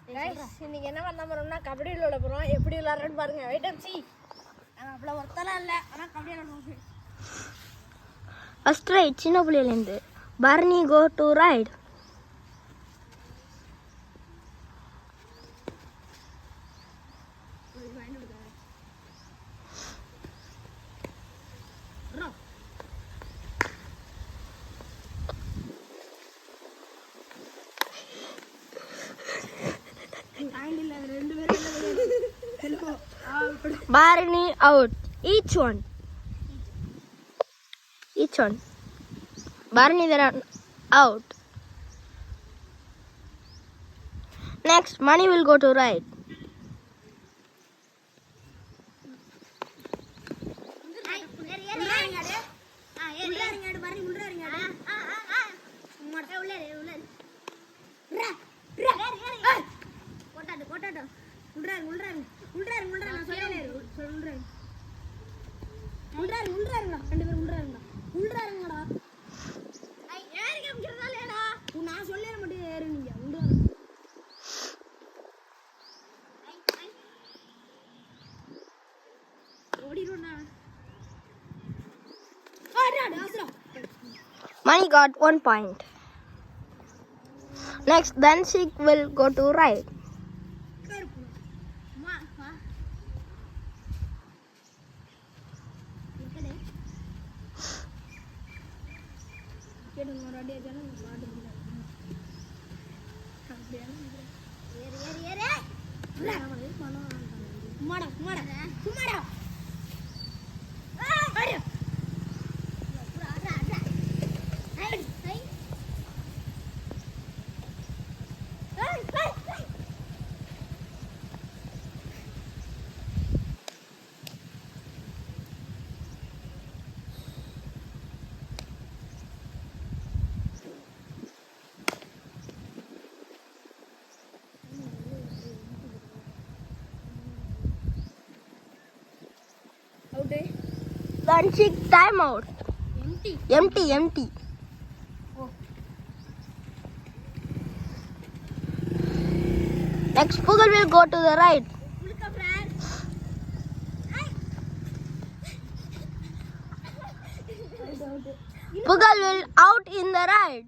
இன்னைக்கு என்ன பண்ண போறோம்னா கபடி விளையாட போறோம். எப்படி விளையாடுறோன்னு பாருங்க. Wait and see. அவ்வளோ ஒருத்தலாம் இல்லை, ஆனால் கபடி விளையாடுவோம். ஃபர்ஸ்ட் ரைட் சின்ன பிள்ளையிலேருந்து Barney go to right. Barney out. Each one. Barney they are out. Next, Money will go to right. நான் சொல்லிட மட்டும் ஏறு நீங்க Money got 1 point. Next, then she will go to right. Then she time out. Empty. Oh. Next, Pugal will go to the right. Pugal will out in the right.